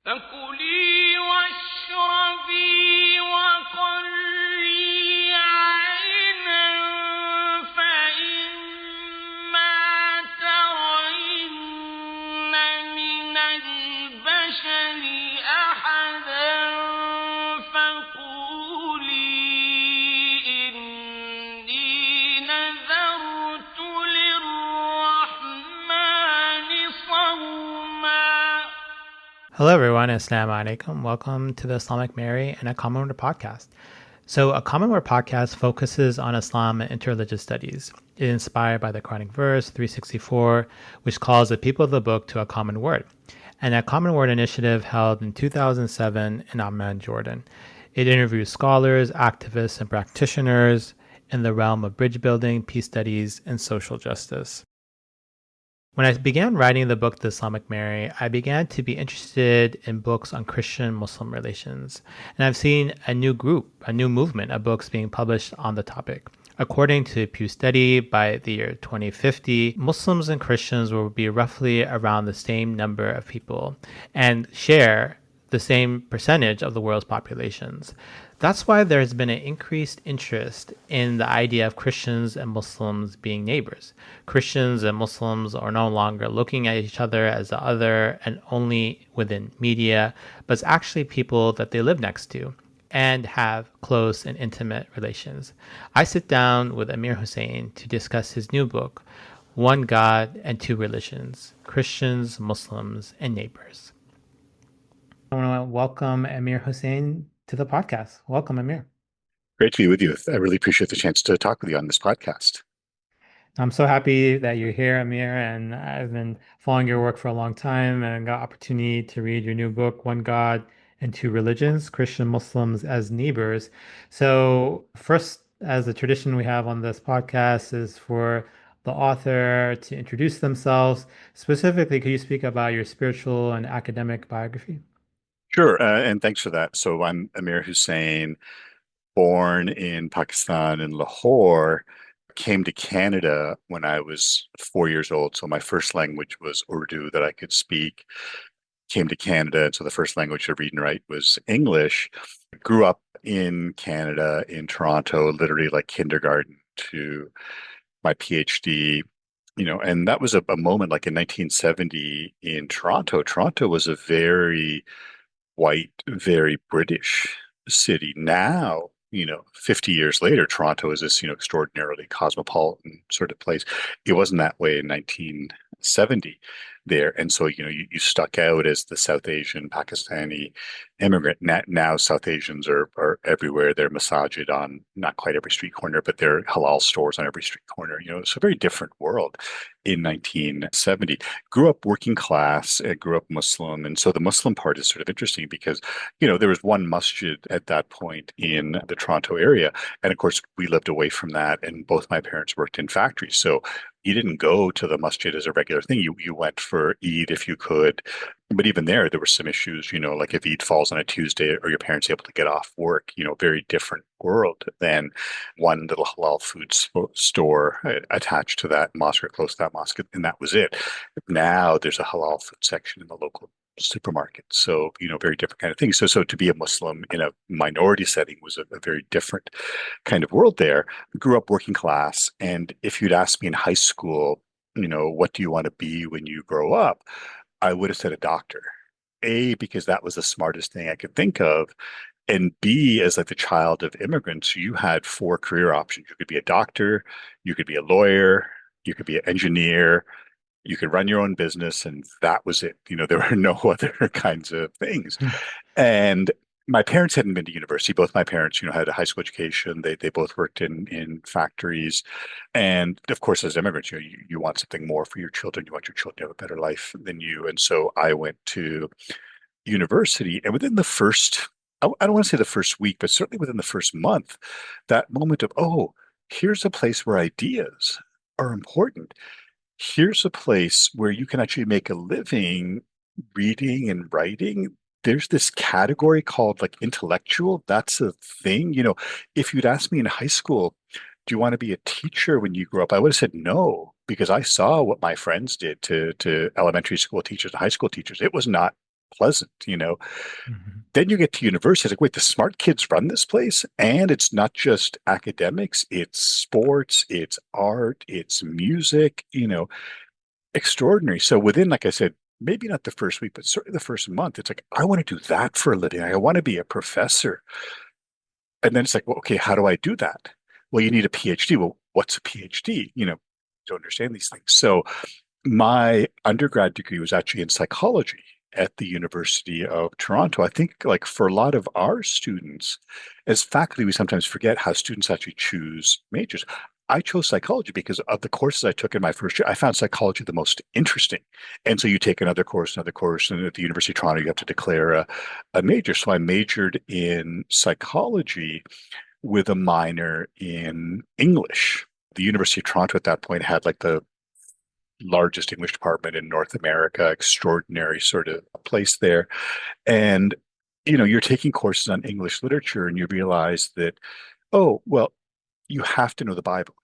فكلي واشربي وقري عينا فإما ترين من البشر أحدا فقولي إني نذرت للرحمن صوما. Hello, everyone. Assalamu alaikum. Welcome to the Islamic Mary and a Common Word podcast. So, a Common Word podcast focuses on Islam and interreligious studies. It is inspired by the Quranic verse 364, which calls the people of the book to a common word, and a Common Word initiative held in 2007 in Amman, Jordan. It interviews scholars, activists, and practitioners in the realm of bridge building, peace studies, and social justice. When I began writing the book, The Islamic Mary, I began to be interested in books on Christian-Muslim relations. And I've seen a new movement of books being published on the topic. According to Pew Study, by the year 2050, Muslims and Christians will be roughly around the same number of people and share the same percentage of the world's populations. That's why there has been an increased interest in the idea of Christians and Muslims being neighbors. Christians and Muslims are no longer looking at each other as the other and only within media, but it's actually people that they live next to and have close and intimate relations. I sit down with Amir Hussain to discuss his new book, One God and Two Religions, Christians, Muslims, and Neighbors. I want to welcome Amir Hussain to the podcast. Welcome, Amir. Great to be with you. I really appreciate the chance to talk with you on this podcast. I'm so happy that you're here, Amir, and I've been following your work for a long time and got opportunity to read your new book, One God and Two Religions, Christian Muslims as Neighbors. So first, as a tradition we have on this podcast, is for the author to introduce themselves. Specifically, could you speak about your spiritual and academic biography? Sure, and thanks for that. So I'm Amir Hussain, born in Pakistan in Lahore, came to Canada when I was 4 years old. So my first language was Urdu that I could speak. Came to Canada, and so the first language to read and write was English. Grew up in Canada, in Toronto, literally like kindergarten to my PhD. And that was a moment like in 1970 in Toronto. Toronto was a very white, very British city. Now, 50 years later, Toronto is this, extraordinarily cosmopolitan sort of place. It wasn't that way in 1970 there. And so, you stuck out as the South Asian, Pakistani immigrant. Now South Asians are everywhere. They're masajid on not quite every street corner, but there are halal stores on every street corner. It's a very different world in 1970. Grew up working class, grew up Muslim. And so the Muslim part is sort of interesting because, there was one masjid at that point in the Toronto area. And of course, we lived away from that. And both my parents worked in factories. So you didn't go to the masjid as a regular thing. You went for Eid if you could. But even there were some issues, like if Eid falls on a Tuesday, or your parents able to get off work, very different world than one little halal food store attached to that mosque or close to that mosque. And that was it. Now there's a halal food section in the local supermarket. So, very different kind of thing. So to be a Muslim in a minority setting was a very different kind of world there. Grew up working class. And if you'd asked me in high school, what do you want to be when you grow up? I would have said a doctor. A, because that was the smartest thing I could think of. And B, as like the child of immigrants, you had four career options. You could be a doctor, you could be a lawyer, you could be an engineer, you could run your own business, and that was it. There were no other kinds of things. Hmm. And my parents hadn't been to university. Both my parents, had a high school education. They both worked in factories. And of course, as immigrants, you want something more for your children. You want your children to have a better life than you. And so I went to university, and within the first, I don't want to say the first week, but certainly within the first month, that moment of, oh, here's a place where ideas are important. Here's a place where you can actually make a living reading and writing. There's this category called like intellectual. That's a thing. If you'd asked me in high school, do you want to be a teacher when you grow up? I would have said no, because I saw what my friends did to elementary school teachers and high school teachers. It was not pleasant, Mhm. Then you get to university, it's like, wait, the smart kids run this place, and it's not just academics, it's sports, it's art, it's music, extraordinary. So within, like I said, maybe not the first week, but certainly the first month, it's like, I want to do that for a living. I want to be a professor. And then it's like, well, okay, how do I do that? Well, you need a PhD. Well, what's a PhD? Don't understand these things. So my undergrad degree was actually in psychology at the University of Toronto. I think, like for a lot of our students, as faculty, we sometimes forget how students actually choose majors. I chose psychology because of the courses I took in my first year. I found psychology the most interesting. And so you take another course, and at the University of Toronto, you have to declare a major. So I majored in psychology with a minor in English. The University of Toronto at that point had like the largest English department in North America, extraordinary sort of place there. And, you're taking courses on English literature and you realize that, oh, well, you have to know the Bible.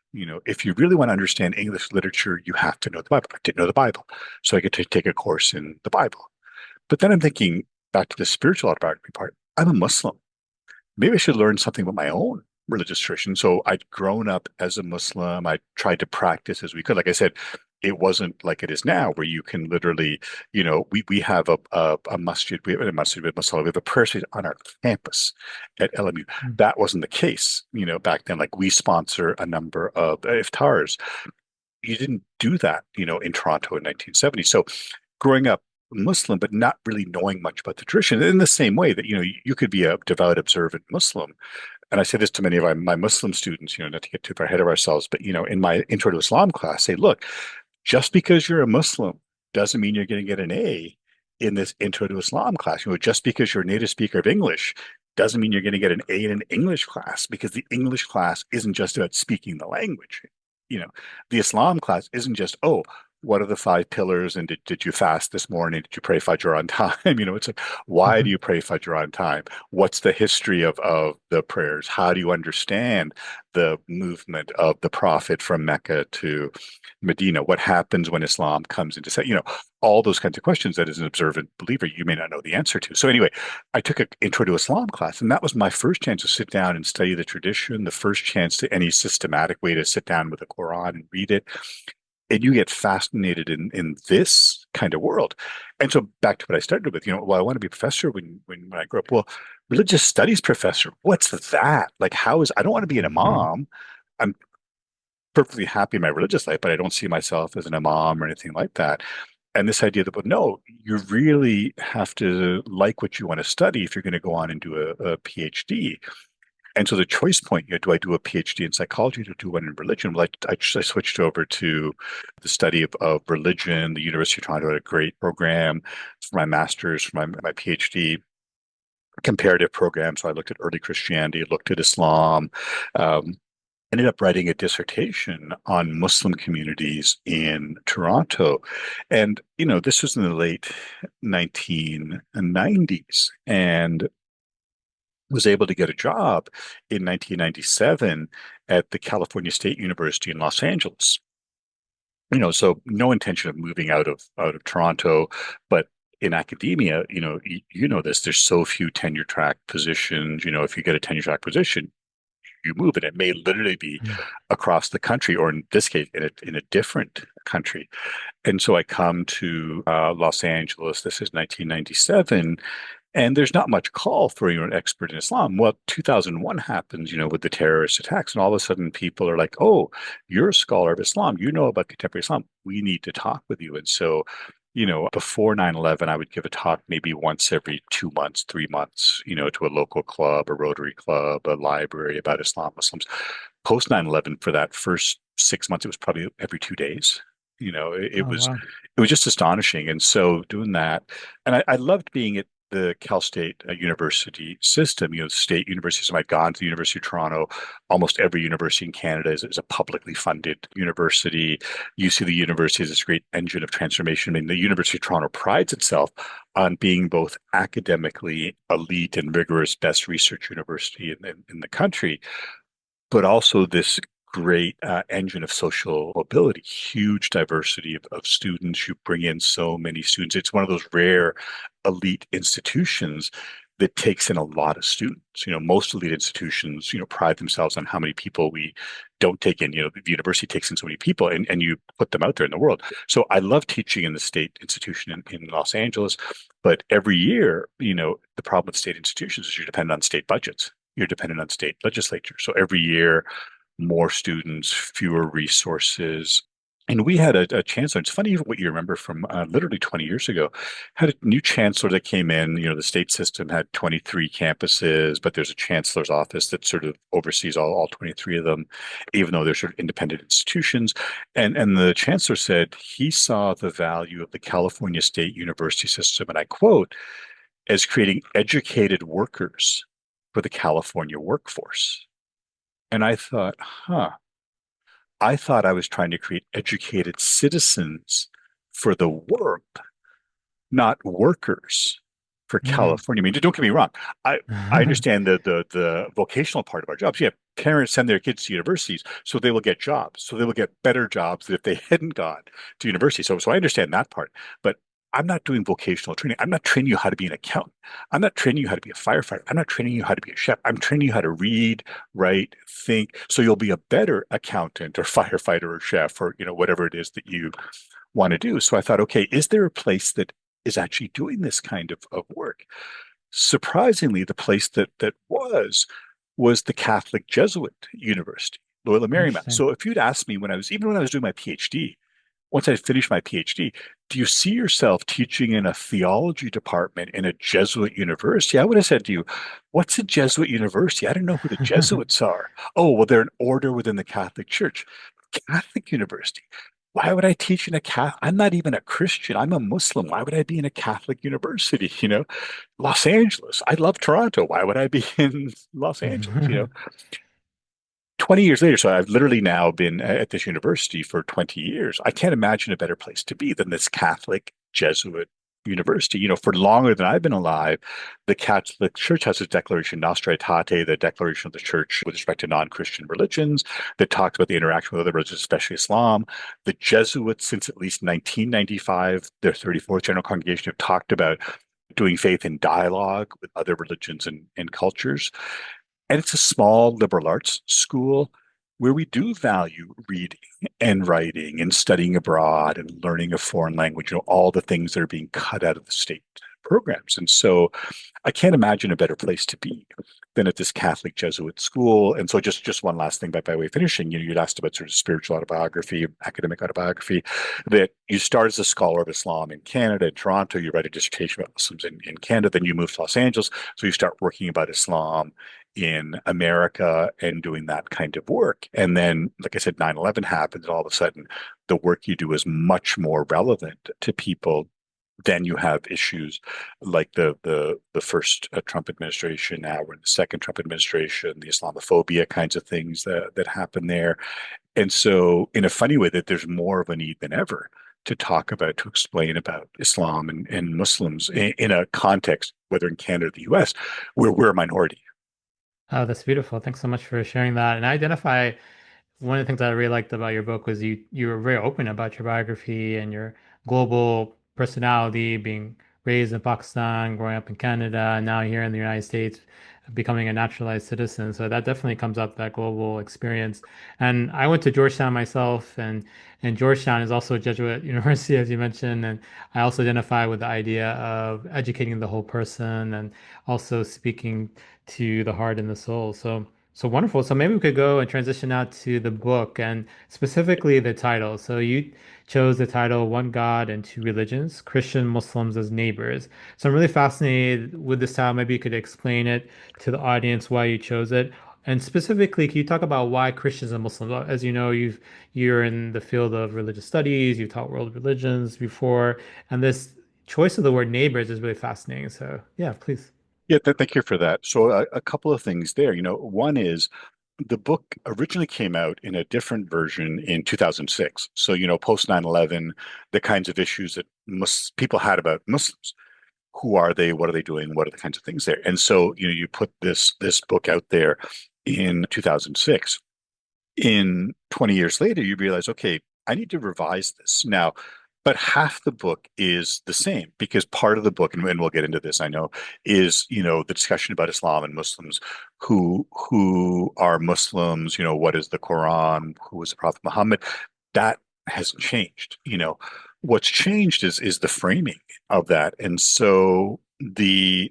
If you really want to understand English literature, you have to know the Bible. I didn't know the Bible. So I get to take a course in the Bible. But then I'm thinking back to the spiritual autobiography part. I'm a Muslim. Maybe I should learn something about my own religious tradition. So I'd grown up as a Muslim. I tried to practice as we could. Like I said, it wasn't like it is now, where you can literally, we have a masjid, we have a masjid with masala, we have a prayer space on our campus at LMU. Mm. That wasn't the case, back then. Like we sponsor a number of iftars. You didn't do that, in Toronto in 1970. So growing up Muslim, but not really knowing much about the tradition, in the same way that, you could be a devout, observant Muslim. And I say this to many of my Muslim students, not to get too far ahead of ourselves, but, in my Intro to Islam class, say, look, just because you're a Muslim doesn't mean you're going to get an A in this Intro to Islam class. Just because you're a native speaker of English doesn't mean you're going to get an A in an English class, because the English class isn't just about speaking the language. The Islam class isn't just, oh, what are the five pillars? And did you fast this morning? Did you pray Fajr on time? It's like, why do Mhm. you pray Fajr on time? What's the history of the prayers? How do you understand the movement of the Prophet from Mecca to Medina? What happens when Islam comes into set? All those kinds of questions that as an observant believer, you may not know the answer to. So anyway, I took an Intro to Islam class, and that was my first chance to sit down and study the tradition, the first chance to any systematic way to sit down with the Quran and read it. And you get fascinated in this kind of world. And so back to what I started with, well, I want to be a professor when I grow up. Well, religious studies professor, what's that? Like, I don't want to be an Mhm. imam. I'm perfectly happy in my religious life, but I don't see myself as an imam or anything like that. And this idea that, well, no, you really have to like what you want to study if you're going to go on and do a PhD. And so the choice point, do I do a PhD in psychology or do one in religion? Well, I switched over to the study of religion. The University of Toronto had a great program for my master's, for my PhD, comparative program. So I looked at early Christianity, looked at Islam, um, ended up writing a dissertation on Muslim communities in Toronto. And, this was in the late 1990s. And was able to get a job in 1997 at the California State University in Los Angeles. So no intention of moving out of Toronto, but in academia, you know this, there's so few tenure track positions. If you get a tenure track position, you move, and it may literally be Mm. across the country, or in this case, in a different country. And so I come to Los Angeles. This is 1997, and there's not much call for an expert in Islam. Well, 2001 happens, with the terrorist attacks, and all of a sudden people are like, "Oh, you're a scholar of Islam. You know about contemporary Islam. We need to talk with you." And so, before 9/11, I would give a talk maybe once every 2 months, 3 months, to a local club, a Rotary Club, a library about Islam, Muslims. Post 9/11, for that first 6 months, it was probably every 2 days. It Oh, was wow. it was just astonishing. And so doing that, and I loved being at the Cal State University system, state universities. So I'd gone to the University of Toronto. Almost every university in Canada is a publicly funded university. You see the university as this great engine of transformation. I mean, the University of Toronto prides itself on being both academically elite and rigorous, best research university in the country, but also this great engine of social mobility, huge diversity of students. You bring in so many students. It's one of those rare elite institutions that takes in a lot of students. Most elite institutions, pride themselves on how many people we don't take in. The university takes in so many people and you put them out there in the world. So I love teaching in the state institution in Los Angeles, but every year, the problem with state institutions is you're dependent on state budgets. You're dependent on state legislature. So every year, more students, fewer resources. And we had a chancellor. It's funny what you remember from literally 20 years ago. Had a new chancellor that came in. The state system had 23 campuses, but there's a chancellor's office that sort of oversees all 23 of them, even though they're sort of independent institutions. And the chancellor said he saw the value of the California State University system, and I quote, as creating educated workers for the California workforce. And I thought, I thought I was trying to create educated citizens for the world, not workers for Mm. California. I mean, don't get me wrong. I understand the vocational part of our jobs. Yeah, parents send their kids to universities so they will get jobs, so they will get better jobs than if they hadn't gone to university. So I understand that part. But I'm not doing vocational training. I'm not training you how to be an accountant. I'm not training you how to be a firefighter. I'm not training you how to be a chef. I'm training you how to read, write, think, so you'll be a better accountant or firefighter or chef or whatever it is that you want to do. So I thought, okay, is there a place that is actually doing this kind of work? Surprisingly, the place that was the Catholic Jesuit University, Loyola Marymount. Interesting. So if you'd asked me even when I was doing my PhD, once I finished my PhD, do you see yourself teaching in a theology department in a Jesuit university? I would have said to you, what's a Jesuit university? I don't know who the Jesuits are. Oh, well, they're an order within the Catholic Church. Catholic university. Why would I teach in a Catholic? I'm not even a Christian. I'm a Muslim. Why would I be in a Catholic university? Los Angeles. I love Toronto. Why would I be in Los Angeles? 20 years later, so I've literally now been at this university for 20 years. I can't imagine a better place to be than this Catholic Jesuit university. For longer than I've been alive, the Catholic Church has a declaration, Nostra Aetate, the declaration of the Church with respect to non-Christian religions, that talks about the interaction with other religions, especially Islam. The Jesuits, since at least 1995, their 34th General Congregation, have talked about doing faith in dialogue with other religions and cultures. And it's a small liberal arts school where we do value reading and writing and studying abroad and learning a foreign language, all the things that are being cut out of the state programs. And so I can't imagine a better place to be than at this Catholic Jesuit school. And so just one last thing by way of finishing, you'd asked about sort of spiritual autobiography, academic autobiography, that you start as a scholar of Islam in Canada, in Toronto, you write a dissertation about Muslims in Canada, then you move to Los Angeles. So you start working about Islam in America and doing that kind of work. And then, like I said, 9/11 happened, and all of a sudden the work you do is much more relevant to people. Then you have issues like the first Trump administration. Now we're in the second Trump administration, the Islamophobia kinds of things that happen there. And so, in a funny way, that there's more of a need than ever to talk about, to explain about Islam and Muslims in a context, whether in Canada or the US, where we're a minority. Oh, that's beautiful. Thanks so much for sharing that. And I identify one of the things that I really liked about your book was you were very open about your biography and your global personality, being raised in Pakistan, growing up in Canada, and now here in the United States, becoming a naturalized citizen. So that definitely comes up, that global experience. And I went to Georgetown myself, and Georgetown is also a Jesuit university, as you mentioned. And I also identify with the idea of educating the whole person and also speaking to the heart and the soul. So wonderful. So maybe we could go and transition out to the book and specifically the title. So you chose the title One God and Two Religions, Christian Muslims as Neighbors. So I'm really fascinated with this title. Maybe you could explain it to the audience why you chose it. And specifically, can you talk about why Christians and Muslims? As you know, you're in the field of religious studies, you've taught world religions before, and this choice of the word neighbors is really fascinating. So yeah, please. Yeah, thank you for that. So a couple of things there. One is the book originally came out in a different version in 2006. So, post 9/11, the kinds of issues that people had about Muslims. Who are they? What are they doing? What are the kinds of things there? And so, you put this book out there in 2006. In 20 years later, you realize, okay, I need to revise this now. But half the book is the same because part of the book, and we'll get into this, I know, is, the discussion about Islam and Muslims, who are Muslims, what is the Quran, who was the Prophet Muhammad. That hasn't changed. What's changed is the framing of that. And so the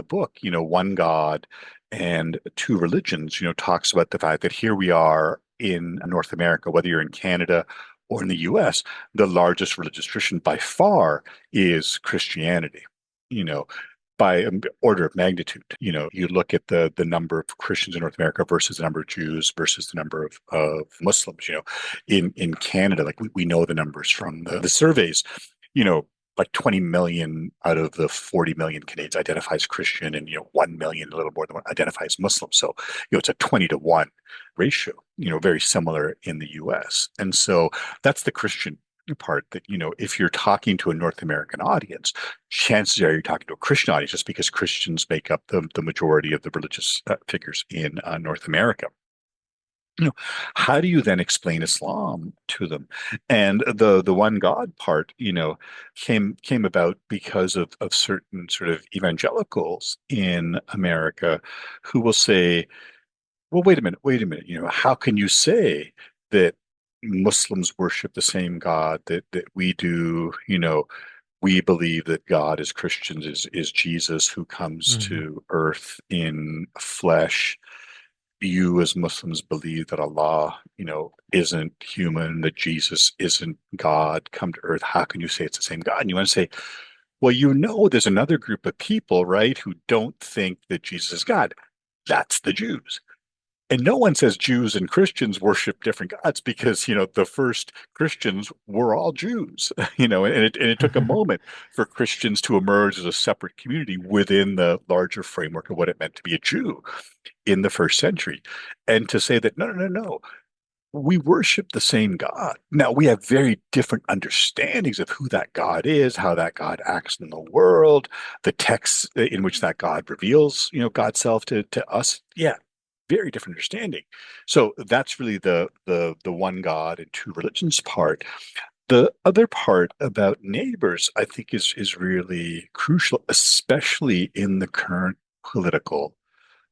book, One God and Two Religions, talks about the fact that here we are in North America, whether you're in Canada or in the US, the largest religious tradition by far is Christianity. You know, by order of magnitude. You look at the number of Christians in North America versus the number of Jews versus the number of Muslims. In Canada, like we know the numbers from the surveys. You know, like 20 million out of the 40 million Canadians identify as Christian, and 1 million, a little more than one, identify as Muslim. So it's a 20-to-1 ratio. Very similar in the U.S. And so that's the Christian part, that if you're talking to a North American audience, chances are you're talking to a Christian audience, just because Christians make up the majority of the religious figures in North America. you know how do you then explain Islam to them? And the one God part, came about because of certain sort of evangelicals in America who will say, well, wait a minute, how can you say that Muslims worship the same God that we do? We believe that God as Christians is Jesus who comes Hmm. to earth in flesh. You as Muslims believe that Allah, isn't human, that Jesus isn't God come to earth. How can you say it's the same God? And you want to say, well, there's another group of people, right, who don't think that Jesus is God. That's the Jews. And no one says Jews and Christians worship different gods, because, the first Christians were all Jews, and it took a moment for Christians to emerge as a separate community within the larger framework of what it meant to be a Jew in the first century. And to say that, no, no, no, no, we worship the same God. Now, we have very different understandings of who that God is, how that God acts in the world, the texts in which that God reveals, God's self to us. Yeah, very different understanding. So that's really the one God and two religions part. The other part about neighbors, I think, is really crucial, especially in the current political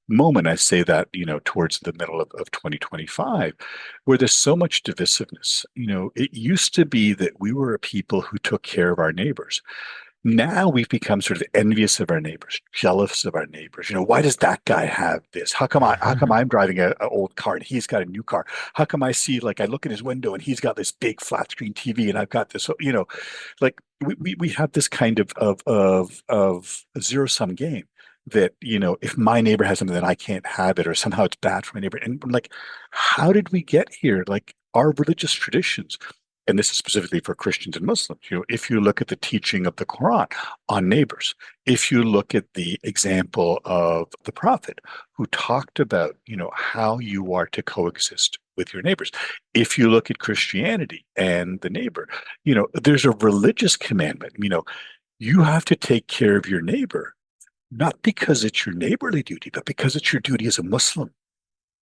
moment. I say that, towards the middle of 2025, where there's so much divisiveness. It used to be that we were a people who took care of our neighbors. Now we've become sort of envious of our neighbors, jealous of our neighbors. Why does that guy have this? How come I'm driving a old car and he's got a new car? How come I look in his window and he's got this big flat screen TV and I've got this, like we have this kind of zero sum game, that, if my neighbor has something, then I can't have it, or somehow it's bad for my neighbor. And I'm like, how did we get here? Like, our religious traditions, and this is specifically for Christians and Muslims, if you look at the teaching of the Quran on neighbors, if you look at the example of the Prophet, who talked about, how you are to coexist with your neighbors, if you look at Christianity and the neighbor, there's a religious commandment. You have to take care of your neighbor, not because it's your neighborly duty, but because it's your duty as a Muslim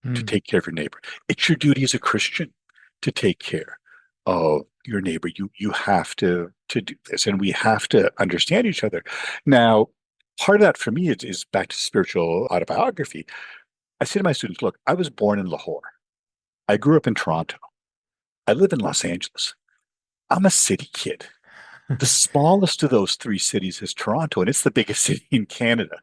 to Mm. take care of your neighbor. It's your duty as a Christian to take care of your neighbor. You have to do this, and we have to understand each other. Now, part of that for me is back to spiritual autobiography. I say to my students, look, I was born in Lahore. I grew up in Toronto. I live in Los Angeles. I'm a city kid. The smallest of those three cities is Toronto, and it's the biggest city in Canada.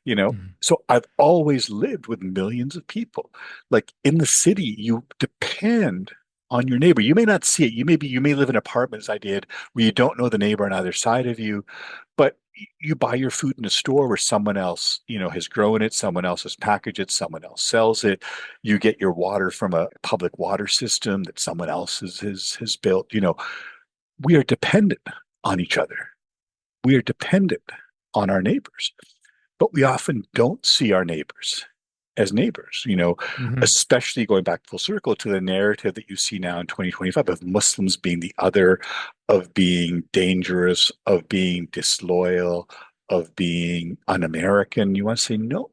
you know Mm. so I've always lived with millions of people. Like, in the city, you depend on your neighbor. You may not see it. You may live in apartments, I did, where you don't know the neighbor on either side of you, but you buy your food in a store where someone else, has grown it, someone else has packaged it, someone else sells it. You get your water from a public water system that someone else has built. We are dependent on each other. We are dependent on our neighbors, but we often don't see our neighbors as neighbors, Mhm. especially going back full circle to the narrative that you see now in 2025 of Muslims being the other, of being dangerous, of being disloyal, of being un-American. You want to say, no,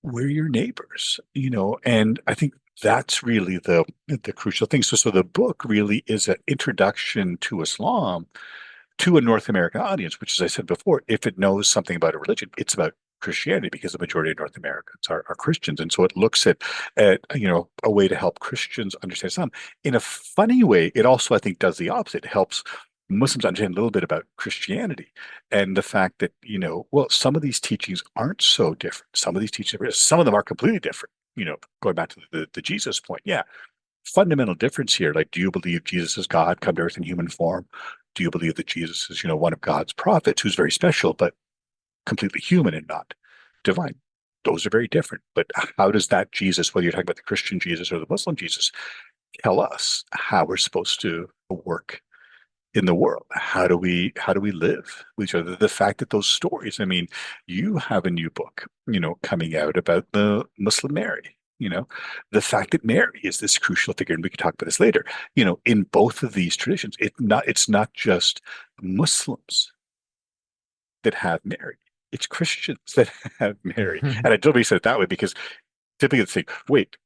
we're your neighbors, and I think That's really the crucial thing. So the book really is an introduction to Islam to a North American audience, which, as I said before, if it knows something about a religion, it's about Christianity because the majority of North Americans are Christians. And so it looks at a way to help Christians understand Islam. In a funny way, it also, I think, does the opposite. It helps Muslims understand a little bit about Christianity and the fact that, well, some of these teachings aren't so different. Some of these teachings, some of them are completely different. Going back to the Jesus point. Yeah, fundamental difference here. Like, do you believe Jesus is God, come to earth in human form? Do you believe that Jesus is, one of God's prophets who's very special, but completely human and not divine? Those are very different. But how does that Jesus, whether you're talking about the Christian Jesus or the Muslim Jesus, tell us how we're supposed to work in the world? How do we live with each other? The fact that those stories, I mean, you have a new book, coming out about the Muslim Mary. The fact that Mary is this crucial figure, and we can talk about this later. In both of these traditions, it's not just Muslims that have Mary; it's Christians that have Mary. And I don't really say it that way because typically they think, wait,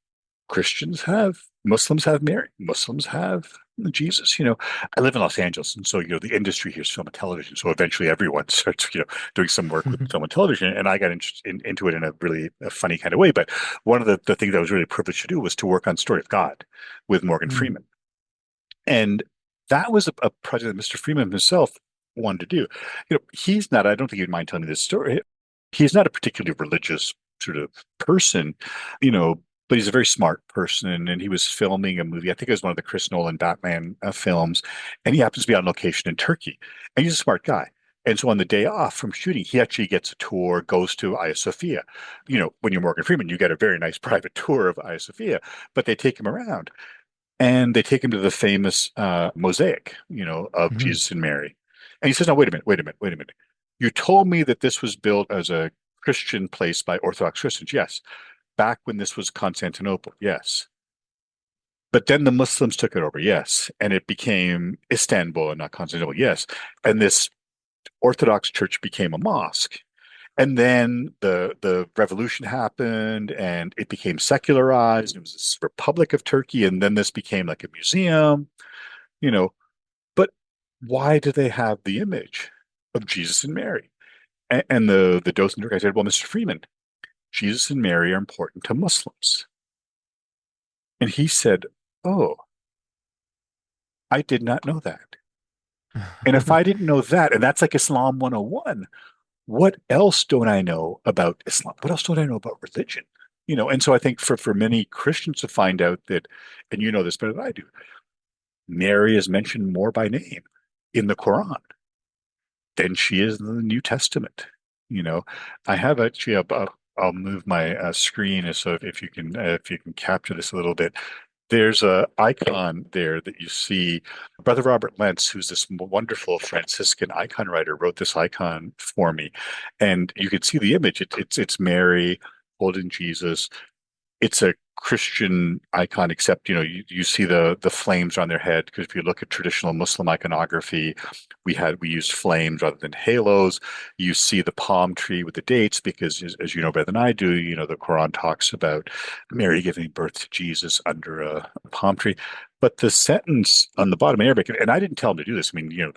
Muslims have Mary, Muslims have Jesus. I live in Los Angeles, and so the industry here is film and television. So eventually, everyone starts doing some work with film and television, and I got into it in a really funny kind of way. But one of the things I was really privileged to do was to work on Story of God with Morgan Mm. Freeman, and that was a project that Mr. Freeman himself wanted to do. He's not. I don't think he'd mind telling me this story. He's not a particularly religious sort of person, you know, but he's a very smart person. And he was filming a movie. I think it was one of the Chris Nolan Batman films, and he happens to be on location in Turkey. And he's a smart guy. And so on the day off from shooting, he actually gets a tour, goes to Hagia Sophia. When you're Morgan Freeman, you get a very nice private tour of Hagia Sophia, but they take him around and they take him to the famous mosaic, of Mhm. Jesus and Mary. And he says, "No, wait a minute, wait a minute, wait a minute. You told me that this was built as a Christian place by Orthodox Christians. Yes. Back when this was Constantinople. Yes. But then the Muslims took it over. Yes. And it became Istanbul and not Constantinople. Yes. And this Orthodox church became a mosque. And then the revolution happened and it became secularized. It was this Republic of Turkey. And then this became like a museum, you know. But why do they have the image of Jesus and Mary?" And the docent guy said, "Well, Mr. Freeman, Jesus and Mary are important to Muslims." And he said, "Oh, I did not know that. And if I didn't know that, and that's like Islam 101, what else don't I know about Islam? What else don't I know about religion?" And so I think for many Christians to find out that, and you know this better than I do, Mary is mentioned more by name in the Quran than she is in the New Testament. You know, I have actually I'll move my screen so if you can capture this a little bit. There's a icon there that you see. Brother Robert Lentz, who's this wonderful Franciscan icon writer, wrote this icon for me, and you can see the image. It's Mary holding Jesus. It's a Christian icon, except you see the flames on their head, because if you look at traditional Muslim iconography, we used flames rather than halos. You see the palm tree with the dates because, as you know better than I do, the Quran talks about Mary giving birth to Jesus under a palm tree. But the sentence on the bottom in Arabic, and I didn't tell him to do this. I mean,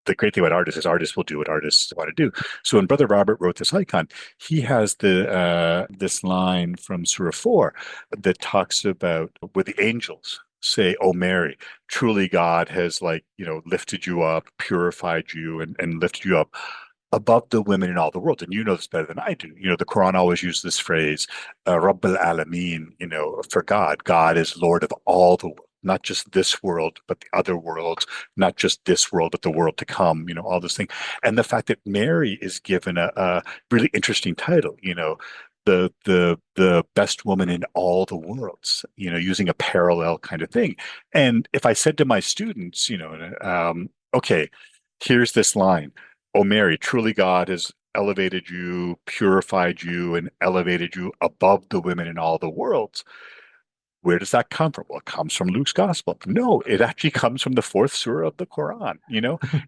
the great thing about artists is artists will do what artists want to do. So when Brother Robert wrote this icon, he has this line from Surah 4 that talks about where the angels say, "Oh Mary, truly God has lifted you up, purified you, and lifted you up above the women in all the world." And you know this better than I do. The Quran always uses this phrase, Rabbul Alameen, for God. God is Lord of all the world, not just this world, but the other worlds, not just this world, but the world to come, all this thing. And the fact that Mary is given a really interesting title, the best woman in all the worlds, using a parallel kind of thing. And if I said to my students, okay, here's this line, "Oh Mary, truly God has elevated you, purified you, and elevated you above the women in all the worlds." Where does that come from? Well, it comes from Luke's gospel. No, it actually comes from the fourth surah of the Quran.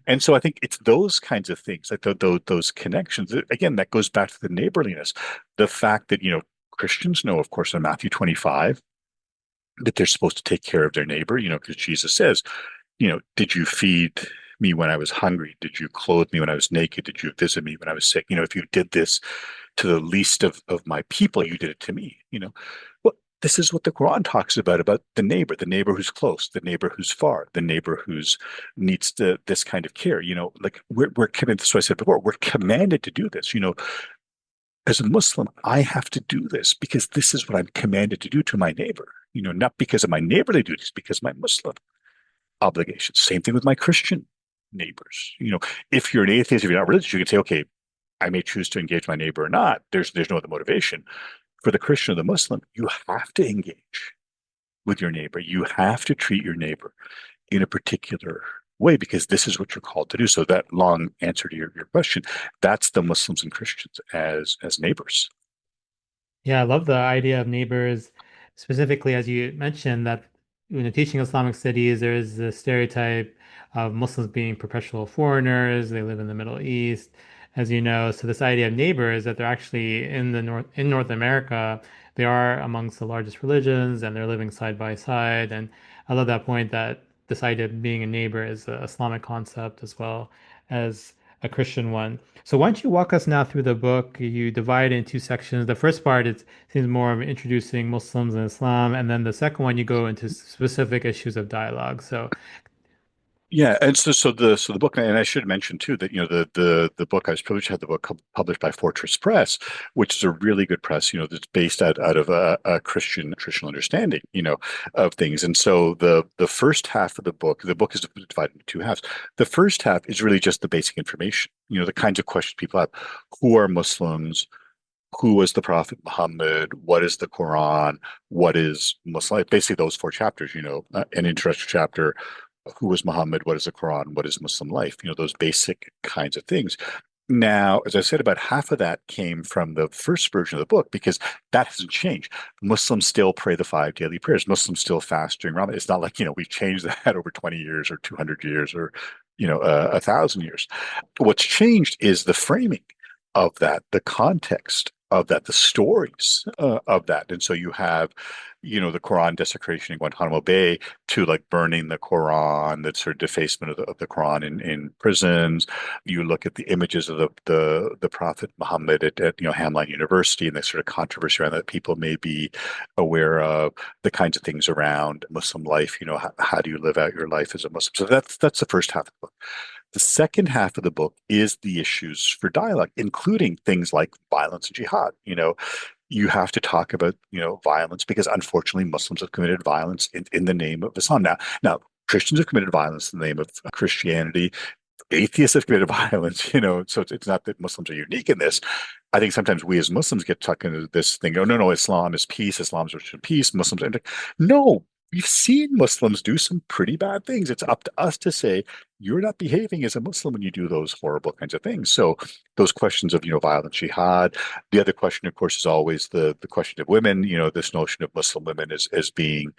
And so I think it's those kinds of things, like those connections. Again, that goes back to the neighborliness. The fact that, Christians know, of course, in Matthew 25, that they're supposed to take care of their neighbor, because Jesus says, did you feed me when I was hungry? Did you clothe me when I was naked? Did you visit me when I was sick? If you did this to the least of my people, you did it to me. Well, this is what the Quran talks about the neighbor who's close, the neighbor who's far, the neighbor who's needs this kind of care. Like we're commanded, so I said before, we're commanded to do this. As a Muslim, I have to do this because this is what I'm commanded to do to my neighbor. Not because of my neighborly duties, because my Muslim obligations. Same thing with my Christian neighbors. If you're an atheist, if you're not religious, you can say, okay, I may choose to engage my neighbor or not. There's no other motivation. For the Christian or the Muslim, you have to engage with your neighbor. You have to treat your neighbor in a particular way because this is what you're called to do. So that long answer to your question, that's the Muslims and Christians as neighbors. Yeah, I love the idea of neighbors, specifically as you mentioned that when you're teaching Islamic studies, there is the stereotype of Muslims being perpetual foreigners. They live in the Middle East, as you know. So this idea of neighbors that they're actually in North America, they are amongst the largest religions and they're living side by side. And I love that point that this idea of being a neighbor is an Islamic concept as well as a Christian one. So why don't you walk us now through the book? You divide it in two sections. The first part it seems more of introducing Muslims and Islam, and then the second one you go into specific issues of dialogue. So Yeah, and so the book, and I should mention too that the book I was privileged to have the book published by Fortress Press, which is a really good press, that's based out of a Christian traditional understanding, of things. And so the first half of the book is divided into two halves. The first half is really just the basic information, the kinds of questions people have. Who are Muslims? Who was the Prophet Muhammad? What is the Quran? What is Muslim? Basically, those four chapters, an introductory chapter, who was Muhammad? What is the Quran? What is Muslim life? Those basic kinds of things. Now, as I said, about half of that came from the first version of the book because that hasn't changed. Muslims still pray the five daily prayers. Muslims still fast during Ramadan. It's not like, we've changed that over 20 years or 200 years or, 1,000 years. What's changed is the framing of that, the context of that, the stories of that. And so you have, the Quran desecration in Guantanamo Bay to like burning the Quran, that sort of defacement of the Quran in prisons. You look at the images of the Prophet Muhammad at Hamline University and the sort of controversy around that people may be aware of, the kinds of things around Muslim life. How do you live out your life as a Muslim? So that's the first half of the book. The second half of the book is the issues for dialogue, including things like violence and jihad. You have to talk about, violence because unfortunately Muslims have committed violence in the name of Islam. Now, Christians have committed violence in the name of Christianity. Atheists have committed violence, so it's not that Muslims are unique in this. I think sometimes we as Muslims get tucked into this thing. Oh, no, Islam is peace. Islam's peace. Muslims. No, we've seen Muslims do some pretty bad things. It's up to us to say, you're not behaving as a Muslim when you do those horrible kinds of things. So those questions of, violent jihad. The other question, of course, is always the question of women, this notion of Muslim women as being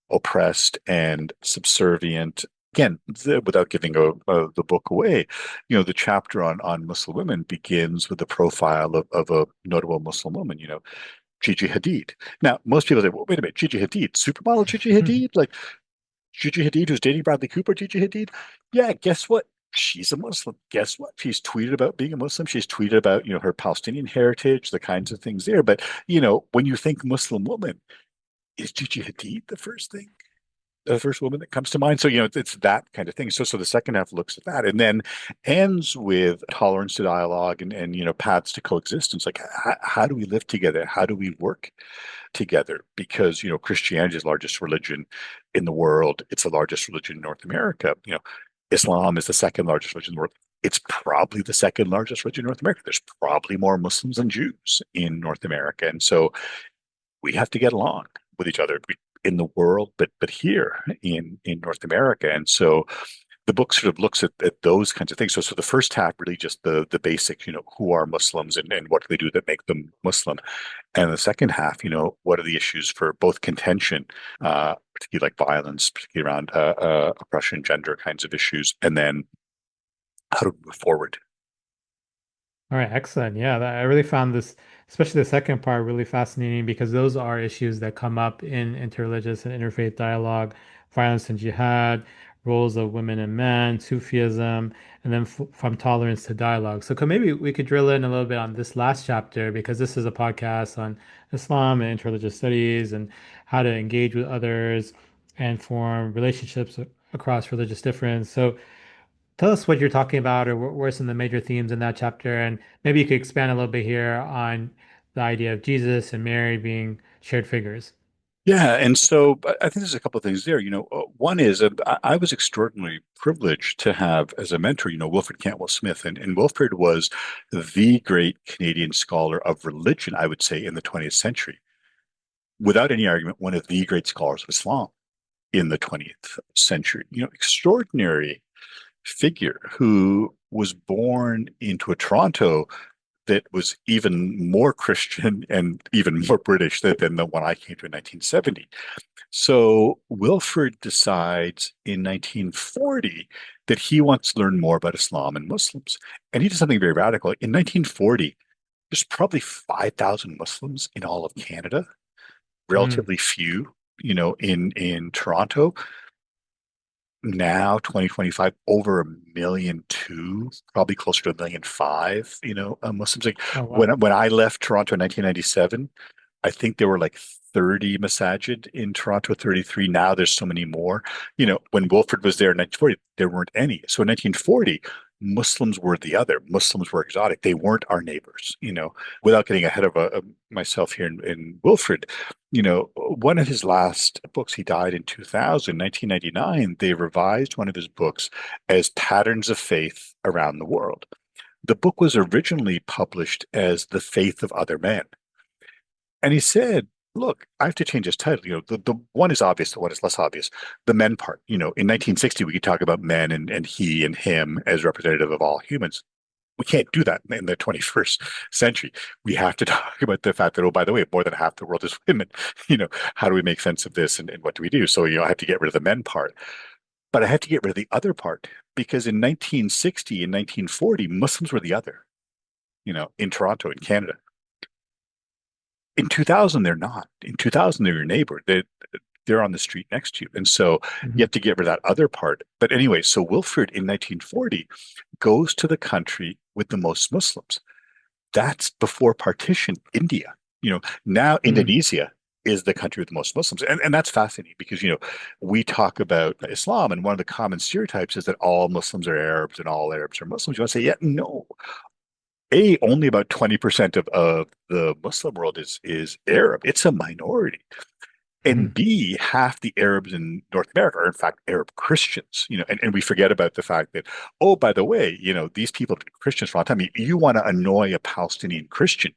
oppressed and subservient. Again, without giving the book away, the chapter on Muslim women begins with the profile of a notable Muslim woman, Gigi Hadid. Now, most people say, well, wait a minute, Gigi Hadid, supermodel Gigi Hadid? Like Gigi Hadid, who's dating Bradley Cooper, Gigi Hadid? Yeah, guess what? She's a Muslim. Guess what? She's tweeted about being a Muslim. She's tweeted about, her Palestinian heritage, the kinds of things there. But, when you think Muslim woman, is Gigi Hadid the first woman that comes to mind? So, it's that kind of thing. So the second half looks at that and then ends with tolerance to dialogue and paths to coexistence. Like, how do we live together? How do we work together? Because, Christianity is the largest religion in the world. It's the largest religion in North America. Islam is the second largest religion in the world. It's probably the second largest religion in North America. There's probably more Muslims than Jews in North America. And so we have to get along with each other in the world, but here in North America. And so the book sort of looks at those kinds of things. So the first half really just the basics, who are Muslims and what do they do that make them Muslim? And the second half, what are the issues for both contention, particularly like violence, particularly around oppression, gender kinds of issues, and then how to move forward. All right, excellent. Yeah, I really found this, especially the second part, really fascinating because those are issues that come up in interreligious and interfaith dialogue, violence and jihad, roles of women and men, Sufism, and then f from tolerance to dialogue. So maybe we could drill in a little bit on this last chapter because this is a podcast on Islam and interreligious studies and how to engage with others and form relationships across religious difference. So tell us what you're talking about, or what were some of the major themes in that chapter, and maybe you could expand a little bit here on the idea of Jesus and Mary being shared figures. Yeah, and so I think there's a couple of things there. One is I was extraordinarily privileged to have as a mentor, Wilfred Cantwell Smith, and Wilfred was the great Canadian scholar of religion, I would say, in the 20th century. Without any argument, one of the great scholars of Islam in the 20th century. Extraordinary figure who was born into a Toronto that was even more Christian and even more British than the one I came to in 1970. So Wilfred decides in 1940 that he wants to learn more about Islam and Muslims. And he did something very radical. In 1940, there's probably 5,000 Muslims in all of Canada, Mm. relatively few, in Toronto. Now 2025 over 1,000,002, probably closer to 1,000,005, Muslims. Like Oh, when wow. when I left Toronto in 1997, I think there were like 30 masajid in Toronto, 33. Now there's so many more. When Wilfred was there in 1940, there weren't any. So in 1940, Muslims were the other. Muslims were exotic. They weren't our neighbors. Without getting ahead of myself here in Wilfred, one of his last books, he died in 2000, 1999. They revised one of his books as Patterns of Faith Around the World. The book was originally published as The Faith of Other Men. And he said, look, I have to change his title. The one is obvious, the one is less obvious. The men part, in 1960, we could talk about men and he and him as representative of all humans. We can't do that in the 21st century. We have to talk about the fact that, oh, by the way, more than half the world is women. How do we make sense of this and what do we do? So, I have to get rid of the men part, but I have to get rid of the other part because in 1960 and 1940, Muslims were the other, in Toronto, in Canada. In 2000, they're not. In 2000, they're your neighbor. They're on the street next to you. And so you Mhm. have to get rid of that other part. But anyway, so Wilfred in 1940 goes to the country with the most Muslims. That's before partition, India. Now Mm. Indonesia is the country with the most Muslims. And that's fascinating because, we talk about Islam, and one of the common stereotypes is that all Muslims are Arabs and all Arabs are Muslims. You want to say, yeah, no. Only about 20% of the Muslim world is Arab. It's a minority. And Mhm. B, half the Arabs in North America are in fact Arab Christians, and we forget about the fact that, oh, by the way, these people have been Christians for a long time. You want to annoy a Palestinian Christian,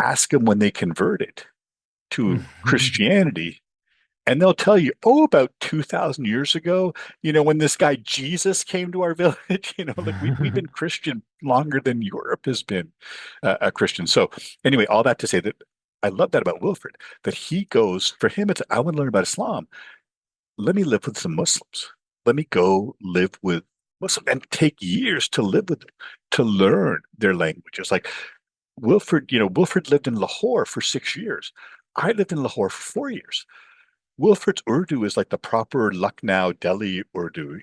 ask them when they converted to Mhm. Christianity, and they'll tell you, oh, about 2,000 years ago, when this guy Jesus came to our village, like we've been Christian longer than Europe has been a Christian. So anyway, all that to say that I love that about Wilfred, that he goes, for him, it's, I want to learn about Islam. Let me live with some Muslims. Let me go live with Muslims and take years to live with them, to learn their languages. Like Wilfred lived in Lahore for 6 years. I lived in Lahore for 4 years. Wilfred's Urdu is like the proper Lucknow, Delhi Urdu.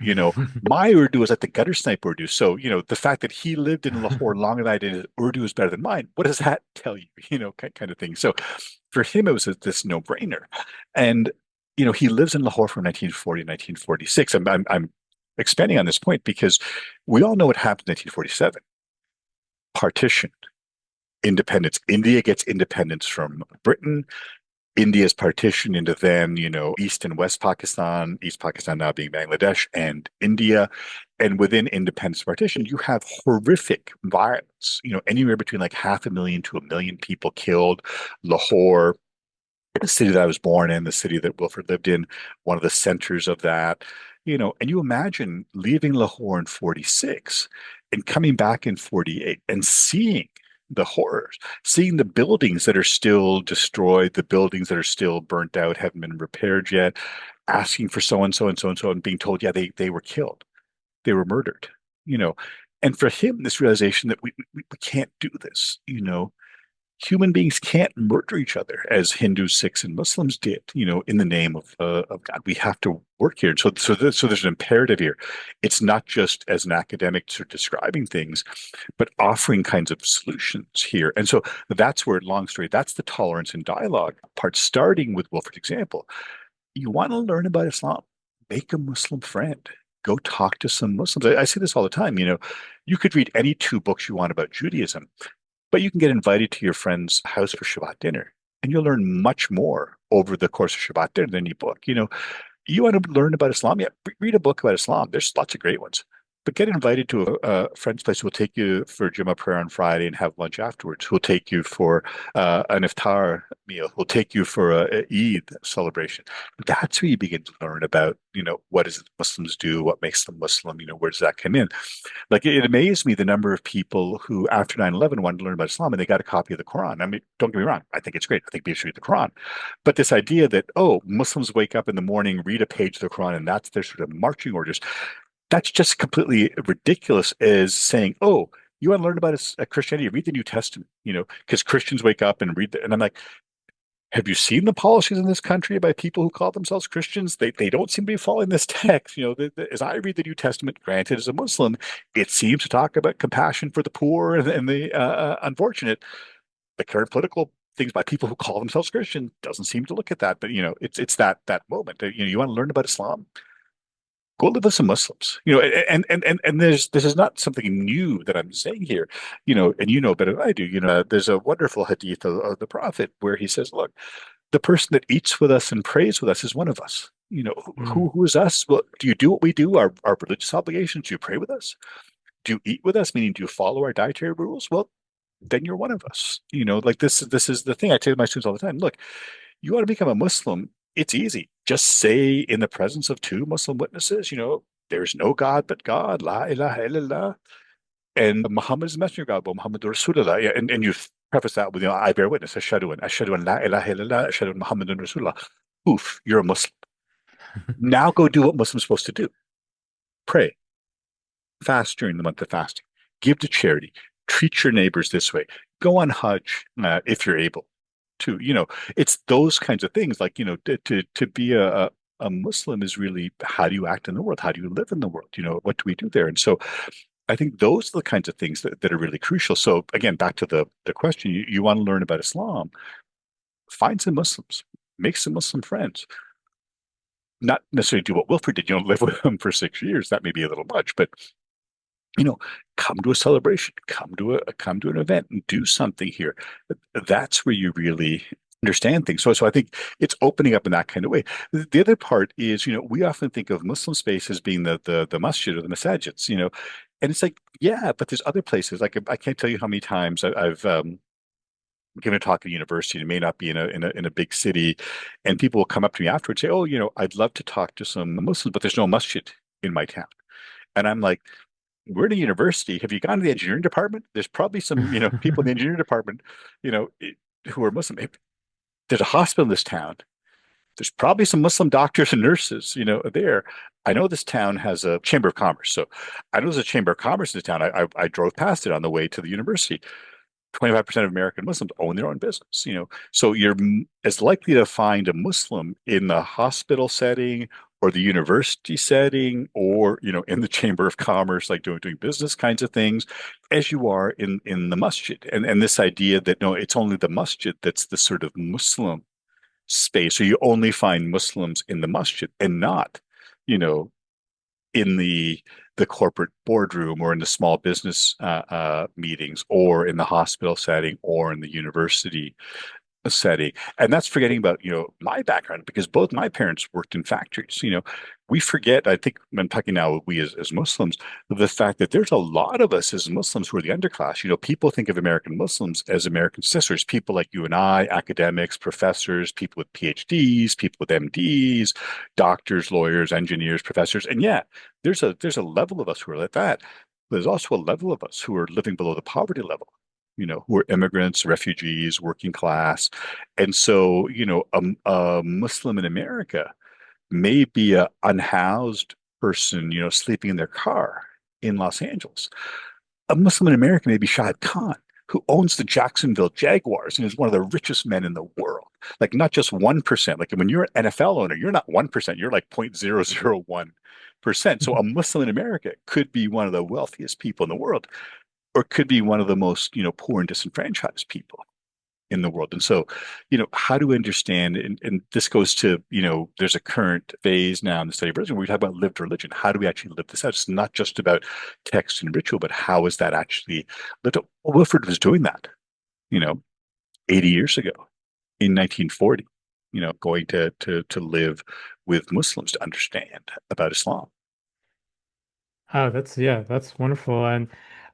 My Urdu is like the gutter snipe Urdu. So, the fact that he lived in Lahore longer than I did, Urdu is better than mine. What does that tell you? Kind of thing. So for him, it was this no-brainer. And, he lives in Lahore from 1940 to 1946. I'm expanding on this point because we all know what happened in 1947. Partition, independence. India gets independence from Britain. India's partitioned into then, East and West Pakistan, East Pakistan now being Bangladesh and India. And within independence partition, you have horrific violence, anywhere between like 500,000 to 1,000,000 people killed. Lahore, the city that I was born in, the city that Wilfred lived in, one of the centers of that, and you imagine leaving Lahore in 46 and coming back in 48 and seeing the horrors, seeing the buildings that are still destroyed, the buildings that are still burnt out, haven't been repaired yet, asking for so and so and so and so, and being told, yeah, they were killed, they were murdered, you know, And for him, this realization that we can't do this, human beings can't murder each other as Hindus, Sikhs, and Muslims did, in the name of God. We have to work here. So there's an imperative here. It's not just as an academic sort of describing things, but offering kinds of solutions here. And so that's where, long story, that's the tolerance and dialogue part, starting with Wilfred's example. You want to learn about Islam, make a Muslim friend. Go talk to some Muslims. I say this all the time. You could read any two books you want about Judaism, but you can get invited to your friend's house for Shabbat dinner, and you'll learn much more over the course of Shabbat dinner than any book. You want to learn about Islam? Yeah, read a book about Islam. There's lots of great ones. But get invited to a friend's place who will take you for Jummah prayer on Friday and have lunch afterwards. Who will take you for an iftar meal. Who will take you for a Eid celebration. That's where you begin to learn about, what is it Muslims do? What makes them Muslim? Where does that come in? Like it amazed me the number of people who, after 9/11, wanted to learn about Islam and they got a copy of the Quran. I mean, don't get me wrong. I think it's great. I think people should read the Quran. But this idea that, oh, Muslims wake up in the morning, read a page of the Quran, and that's their sort of marching orders, that's just completely ridiculous as saying, oh, you want to learn about Christianity, read the New Testament, because Christians wake up and read and I'm like, have you seen the policies in this country by people who call themselves Christians? They don't seem to be following this text. As I read the New Testament, granted, as a Muslim, it seems to talk about compassion for the poor and the unfortunate. The current political things by people who call themselves Christian doesn't seem to look at that. But it's that moment. You want to learn about Islam? Go live with some Muslims, and this is not something new that I'm saying here, and better than I do, there's a wonderful hadith of the Prophet where he says, look, the person that eats with us and prays with us is one of us. Mm. Who is us? Well, do you do what we do, our religious obligations? Do you pray with us? Do you eat with us? Meaning, do you follow our dietary rules? Well, then you're one of us. Like this is the thing I tell my students all the time. Look, you want to become a Muslim, it's easy. Just say in the presence of two Muslim witnesses, there's no God but God, la ilaha illallah, and Muhammad is the messenger of God, but Muhammad Rasulullah. Yeah, and you preface that with, I bear witness, ashhadu an la ilaha illallah, ashhadu an Muhammadun Rasulullah. Oof, you're a Muslim. Now go do what Muslims are supposed to do. Pray, fast during the month of fasting, give to charity, treat your neighbors this way, go on Hajj if you're able to. It's those kinds of things. Like, to be a Muslim is really, how do you act in the world? How do you live in the world? What do we do there? And so I think those are the kinds of things that are really crucial. So again, back to the question, you want to learn about Islam, find some Muslims, make some Muslim friends. Not necessarily do what Wilfred did, live with them for 6 years. That may be a little much, but you know, come to a celebration, come to an event and do something here. That's where you really understand things. So I think it's opening up in that kind of way. The other part is, we often think of Muslim space as being the masjid or the masajids, and it's like, yeah, but there's other places. Like, I can't tell you how many times I've given a talk at a university. It may not be in a big city, and people will come up to me afterwards and say, "Oh, I'd love to talk to some Muslims, but there's no masjid in my town." And I'm like, we're in a university. Have you gone to the engineering department? There's probably some, people in the engineering department, who are Muslim. If there's a hospital in this town, there's probably some Muslim doctors and nurses, there. I know this town has a chamber of commerce. So I know there's a chamber of commerce in this town. I drove past it on the way to the university. 25% of American Muslims own their own business, so you're as likely to find a Muslim in the hospital setting or the university setting, or in the chamber of commerce, like doing business kinds of things, as you are in the masjid. And this idea that, no, it's only the masjid that's the sort of Muslim space, or you only find Muslims in the masjid and not, in the corporate boardroom, or in the small business meetings, or in the hospital setting, or in the university setting. And that's forgetting about, my background, because both my parents worked in factories. We forget, I think I'm talking now, we as Muslims, the fact that there's a lot of us as Muslims who are the underclass. People think of American Muslims as American sisters, people like you and I, academics, professors, people with PhDs, people with MDs, doctors, lawyers, engineers, professors. And yeah, there's a level of us who are like that. There's also a level of us who are living below the poverty level, who are immigrants, refugees, working class. And so, a Muslim in America may be a unhoused person, sleeping in their car in Los Angeles. a Muslim American, maybe Shahid Khan, who owns the Jacksonville Jaguars and is one of the richest men in the world. Like not just 1%. Like when you're an NFL owner, you're not 1%, you're like 0.001%. So a Muslim in America could be one of the wealthiest people in the world, or could be one of the most, poor and disenfranchised people in the world. And so, how do we understand, and this goes to, there's a current phase now in the study of religion where we talk about lived religion. How do we actually live this out? It's not just about text and ritual, but how is that actually lived out? Well, Wilford was doing that, you know, 80 years ago in 1940, going to live with Muslims to understand about Islam. Oh, that's wonderful. And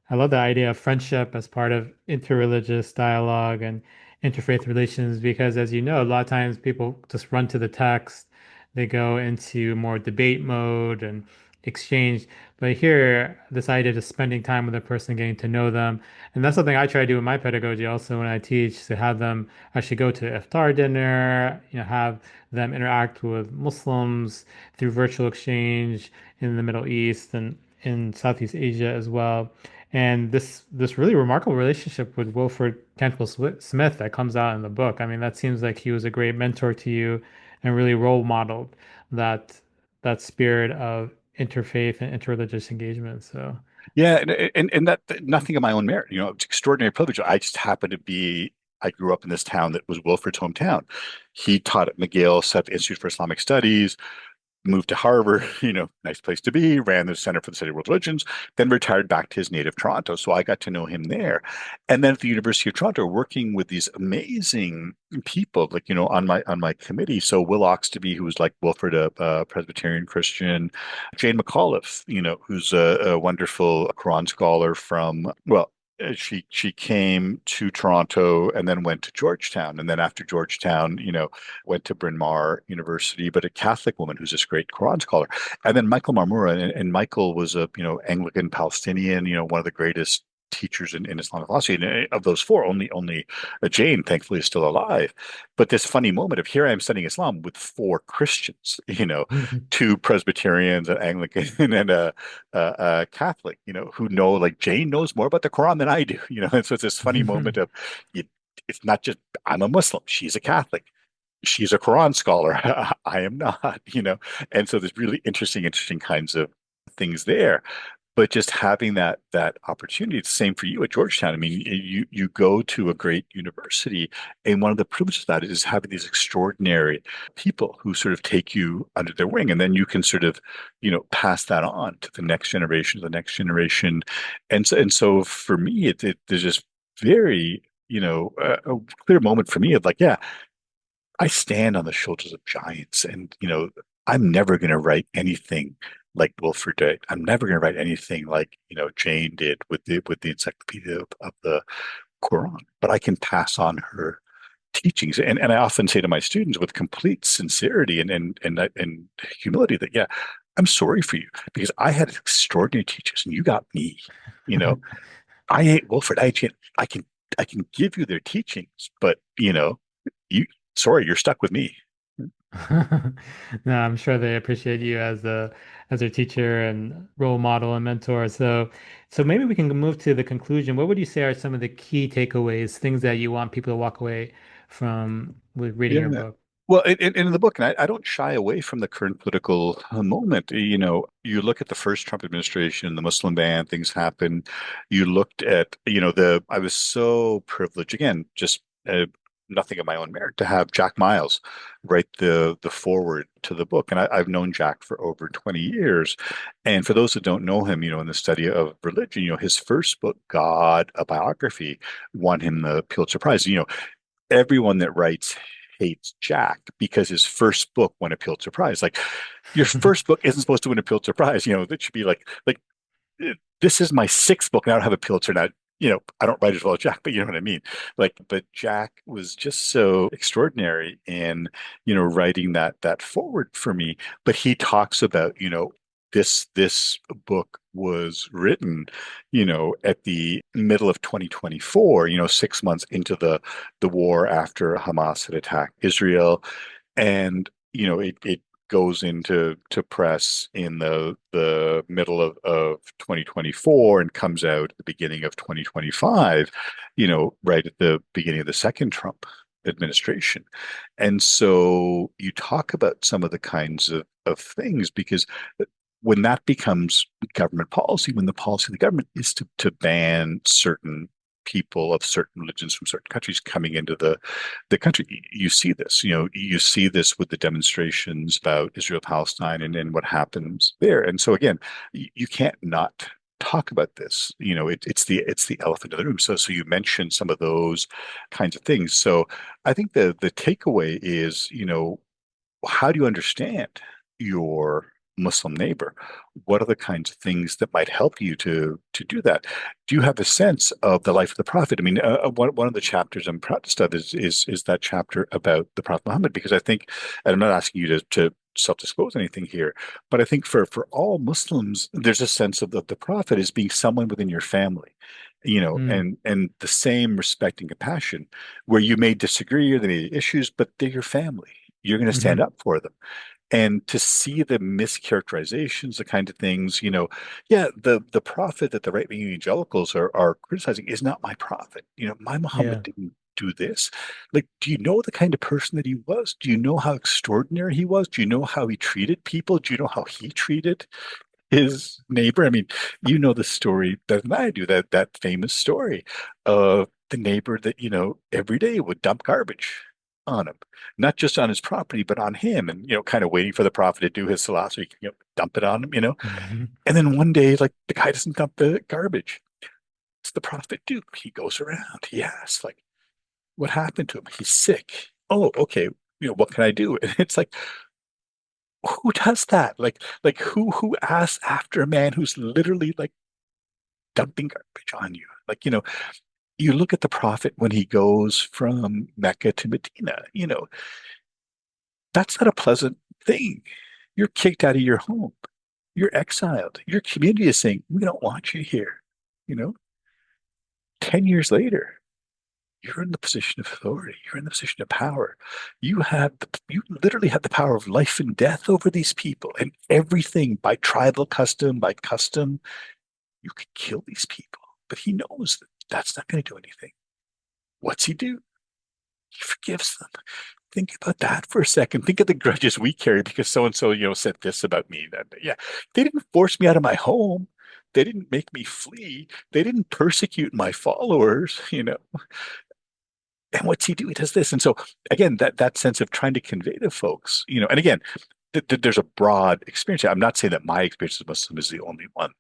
I love the idea of friendship as part of interreligious dialogue and interfaith relations because, as you know, a lot of times people just run to the text, they go into more debate mode and exchange. But here, this idea of just spending time with a person, getting to know them, and that's something I try to do in my pedagogy also when I teach, to have them actually go to iftar dinner, have them interact with Muslims through virtual exchange in the Middle East and in Southeast Asia as well. And this really remarkable relationship with Wilford Cantwell Smith that comes out in the book. I mean, that seems like he was a great mentor to you and really role modeled that that spirit of interfaith and interreligious engagement. So, Yeah, and that nothing of my own merit. It's extraordinary privilege. I just happened to be. I grew up in this town that was Wilford's hometown. He taught at McGill, set up the Institute for Islamic Studies, moved to Harvard, nice place to be, ran the Center for the Study of World Religions, then retired back to his native Toronto. So I got to know him there. And then at the University of Toronto, working with these amazing people, like, on my committee. So Will Oxtoby, who was like Wilford, a Presbyterian Christian, Jane McAuliffe, who's a wonderful Quran scholar from, well, she came to Toronto and then went to Georgetown, and then after Georgetown, went to Bryn Mawr University, but a Catholic woman who's this great Quran scholar. And then Michael Marmura, and Michael was a Anglican Palestinian, one of the greatest teachers in Islamic philosophy. And of those four, only Jane, thankfully, is still alive. But this funny moment of here I am studying Islam with four Christians, two Presbyterians, an Anglican, and a Catholic, who know, like, Jane knows more about the Quran than I do, And so it's this funny moment of, you, it's not just I'm a Muslim, she's a Catholic, she's a Quran scholar, I am not, And so there's really interesting kinds of things there. But just having that opportunity, it's the same for you at Georgetown. I mean, you go to a great university, and one of the privileges of that is having these extraordinary people who sort of take you under their wing, and then you can sort of, pass that on to the next generation. And so for me, there's just very, a clear moment for me of like, yeah, I stand on the shoulders of giants, and I'm never going to write anything like Wilford did. I'm never going to write anything like Jane did with the Encyclopedia of the Quran. But I can pass on her teachings, and I often say to my students with complete sincerity and humility that, yeah, I'm sorry for you because I had extraordinary teachers, and you got me. You know, I ain't Wilford. I can give you their teachings, but you sorry, you're stuck with me. No, I'm sure they appreciate you as their teacher and role model and mentor. So maybe we can move to the conclusion. What would you say are some of the key takeaways, things that you want people to walk away from with reading your Yeah. book? Well, in the book, and I don't shy away from the current political moment. You look at the first Trump administration, the Muslim ban, things happen. You looked at, I was so privileged, again, just nothing of my own merit, to have Jack Miles write the foreword to the book. And I've known Jack for over 20 years. And for those that don't know him, in the study of religion, his first book, God, a Biography, won him the Pulitzer Prize. Everyone that writes hates Jack because his first book won a Pulitzer Prize. Like, your first book isn't supposed to win a Pulitzer Prize. That should be like this is my sixth book and I don't have a Pulitzer now. I don't write as well as Jack, but you know what I mean. Like, but Jack was just so extraordinary in, writing that forward for me. But he talks about, this book was written, at the middle of 2024, 6 months into the war after Hamas had attacked Israel. And, it goes into to press in the middle of 2024 and comes out at the beginning of 2025, right at the beginning of the second Trump administration. And so you talk about some of the kinds of things because when that becomes government policy, when the policy of the government is to ban certain people of certain religions from certain countries coming into the country, you see this. You see this with the demonstrations about Israel Palestine and what happens there. And so again, you can't not talk about this. It's the elephant in the room. So you mentioned some of those kinds of things. So I think the takeaway is, how do you understand your Muslim neighbor? What are the kinds of things that might help you to do that? Do you have a sense of the life of the Prophet? I mean, one of the chapters I'm proudest of is that chapter about the Prophet Muhammad, because I think, and I'm not asking you to self-disclose anything here, but I think for all Muslims, there's a sense of the Prophet as being someone within your family, Mm, and the same respect and compassion, where you may disagree or there may be issues, but they're your family. You're going to stand hmm. up for them. And to see the mischaracterizations, the kind of things, yeah, the prophet that the right-wing evangelicals are criticizing is not my prophet. My Muhammad Yeah. didn't do this. Like, do you know the kind of person that he was? Do you know how extraordinary he was? Do you know how he treated people? Do you know how he treated his neighbor? I mean, you know the story better than I do, that famous story of the neighbor that, every day would dump garbage on him, not just on his property, but on him, and, kind of waiting for the prophet to do his salah so he can, dump it on him. Hmm. And then one day, like, the guy doesn't dump the garbage. What's the prophet do? He goes around. He asks, like, what happened to him? He's sick. Oh, okay. What can I do? And it's like, who does that? Like who asks after a man who's literally like dumping garbage on you? Like, you look at the prophet when he goes from Mecca to Medina, that's not a pleasant thing. You're kicked out of your home. You're exiled. Your community is saying, we don't want you here. You know, 10 years later, you're in the position of authority. You're in the position of power. You literally have the power of life and death over these people, and everything by tribal custom, by custom, you could kill these people. But he knows that that's not going to do anything. What's he do? He forgives them. Think about that for a second. Think of the grudges we carry because so and so, said this about me. That, yeah, they didn't force me out of my home. They didn't make me flee. They didn't persecute my followers. And what's he do? He does this. And so again, that sense of trying to convey to folks, and again, there's a broad experience. I'm not saying that my experience as a Muslim is the only one.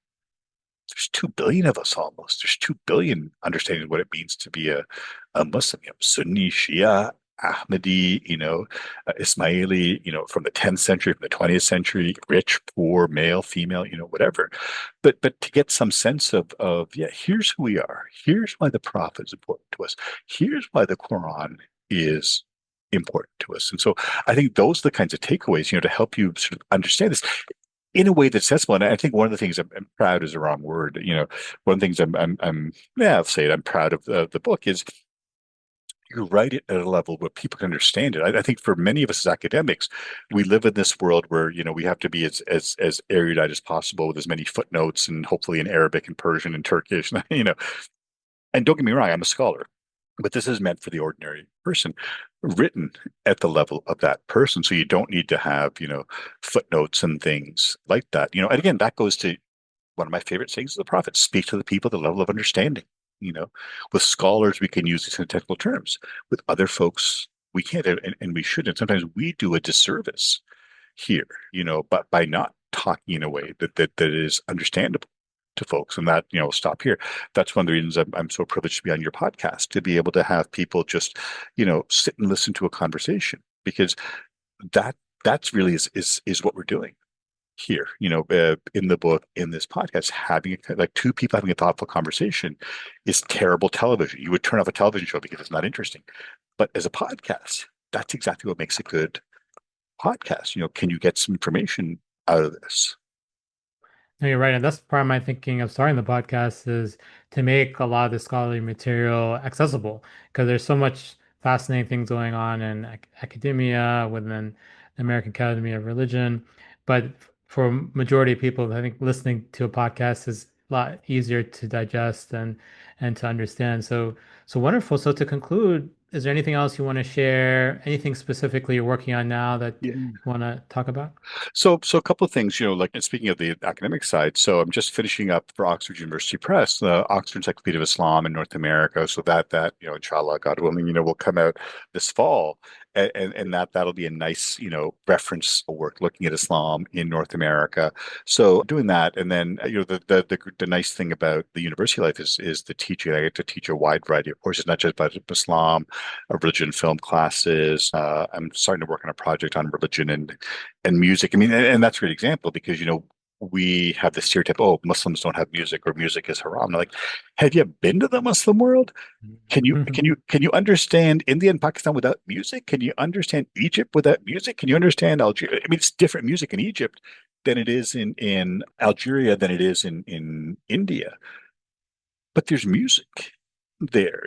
There's 2 billion of us almost. There's 2 billion understanding what it means to be a Muslim, Sunni, Shia, Ahmadi, Ismaili, from the 10th century, from the 20th century, rich, poor, male, female, whatever. But to get some sense of yeah, here's who we are. Here's why the Prophet is important to us. Here's why the Quran is important to us. And so I think those are the kinds of takeaways, to help you sort of understand this in a way that's sensible. And I think one of the things I'm proud is the wrong word. One of the things yeah, I'll say it. I'm proud of the book is you write it at a level where people can understand it. I think for many of us as academics, we live in this world where we have to be as erudite as possible with as many footnotes and hopefully in Arabic and Persian and Turkish. And don't get me wrong, I'm a scholar, but this is meant for the ordinary person, written at the level of that person. So you don't need to have footnotes and things like that. And again, that goes to one of my favorite sayings of the Prophet: speak to the people at the level of understanding. You know, with scholars, we can use these in technical terms. With other folks, we can't, and we shouldn't. Sometimes we do a disservice here, but by not talking in a way that is understandable to folks. And that, stop here. That's one of the reasons I'm so privileged to be on your podcast, to be able to have people just, sit and listen to a conversation, because that that's really is what we're doing here, in the book, in this podcast. Having like two people having a thoughtful conversation is terrible television. You would turn off a television show because it's not interesting. But as a podcast, that's exactly what makes a good podcast. Can you get some information out of this? No, you're right. And that's part of my thinking of starting the podcast is to make a lot of the scholarly material accessible because there's so much fascinating things going on in academia, within American Academy of Religion. But for majority of people, I think listening to a podcast is a lot easier to digest and to understand. So wonderful. So to conclude, is there anything else you want to share? Anything specifically you're working on now that Yeah. you want to talk about? So a couple of things, like and speaking of the academic side, so I'm just finishing up for Oxford University Press, the Oxford Encyclopedia of Islam in North America. So that inshallah, God willing, will come out this fall, and that'll be a nice, reference work looking at Islam in North America. So doing that, and then the nice thing about the university life is the teaching. I get to teach a wide variety of courses, not just about Islam, religion, film classes. I'm starting to work on a project on religion and music. I mean, and that's a great example because, we have this stereotype, oh, Muslims don't have music or music is haram. Like, have you been to the Muslim world? Can you understand India and Pakistan without music? Can you understand Egypt without music? Can you understand Algeria? I mean, it's different music in Egypt than it is in Algeria than it is in India. But there's music there,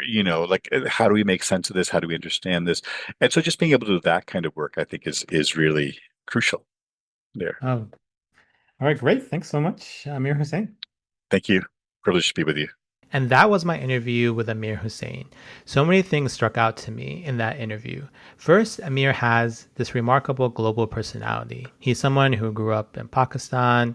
like how do we make sense of this? How do we understand this? And so just being able to do that kind of work, I think is really crucial there. Oh, all right, great. Thanks so much, Amir Hussain. Thank you. Privileged to be with you. And that was my interview with Amir Hussain. So many things struck out to me in that interview. First, Amir has this remarkable global personality. He's someone who grew up in Pakistan,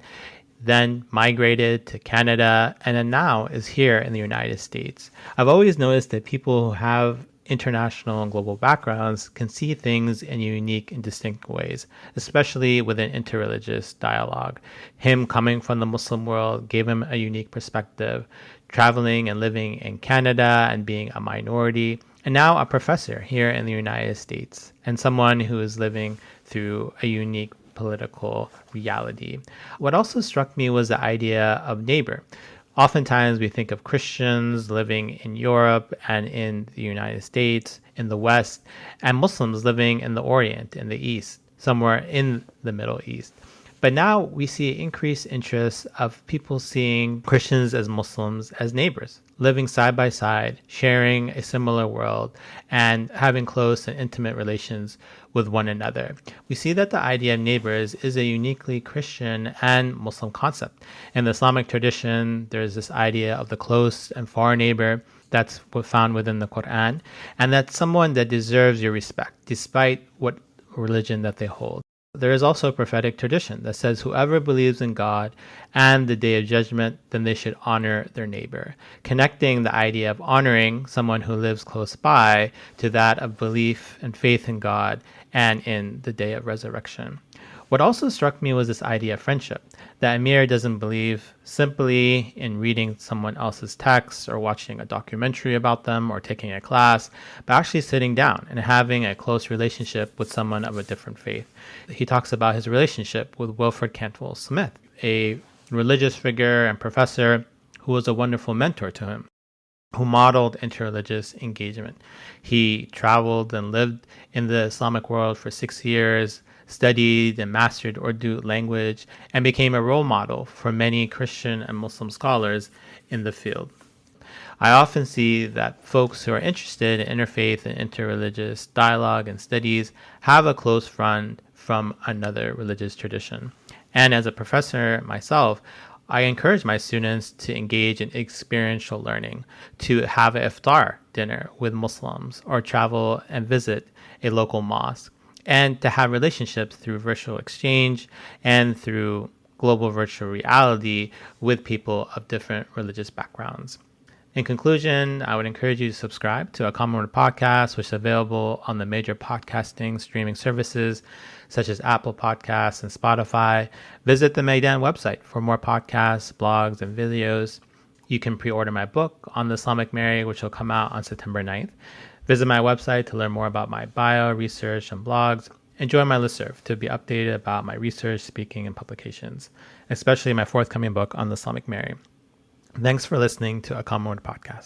then migrated to Canada, and then now is here in the United States. I've always noticed that people who have international and global backgrounds can see things in unique and distinct ways, especially within interreligious dialogue. Him coming from the Muslim world gave him a unique perspective, traveling and living in Canada and being a minority, and now a professor here in the United States, and someone who is living through a unique political reality. What also struck me was the idea of neighbor. Oftentimes, we think of Christians living in Europe and in the United States, in the West, and Muslims living in the Orient, in the East, somewhere in the Middle East. But now we see increased interest of people seeing Christians as Muslims as neighbors, living side by side, sharing a similar world, and having close and intimate relations with one another. We see that the idea of neighbors is a uniquely Christian and Muslim concept. In the Islamic tradition, there's this idea of the close and far neighbor that's found within the Quran, and that's someone that deserves your respect, despite what religion that they hold. There is also a prophetic tradition that says whoever believes in God and the day of judgment, then they should honor their neighbor, connecting the idea of honoring someone who lives close by to that of belief and faith in God and in the day of resurrection. What also struck me was this idea of friendship, that Amir doesn't believe simply in reading someone else's text or watching a documentary about them or taking a class, but actually sitting down and having a close relationship with someone of a different faith. He talks about his relationship with Wilfred Cantwell Smith, a religious figure and professor who was a wonderful mentor to him, who modeled interreligious engagement. He traveled and lived in the Islamic world for 6 years, studied and mastered Urdu language, and became a role model for many Christian and Muslim scholars in the field. I often see that folks who are interested in interfaith and interreligious dialogue and studies have a close friend from another religious tradition. And as a professor myself, I encourage my students to engage in experiential learning, to have an iftar dinner with Muslims, or travel and visit a local mosque, and to have relationships through virtual exchange and through global virtual reality with people of different religious backgrounds. In conclusion, I would encourage you to subscribe to A Common Word podcast, which is available on the major podcasting streaming services such as Apple Podcasts and Spotify. Visit the Maidan website for more podcasts, blogs, and videos. You can pre-order my book on the Islamic Mary, which will come out on September 9th. Visit my website to learn more about my bio, research, and blogs. And join my listserv to be updated about my research, speaking, and publications, especially my forthcoming book on the Islamic Mary. Thanks for listening to A Common Word podcast.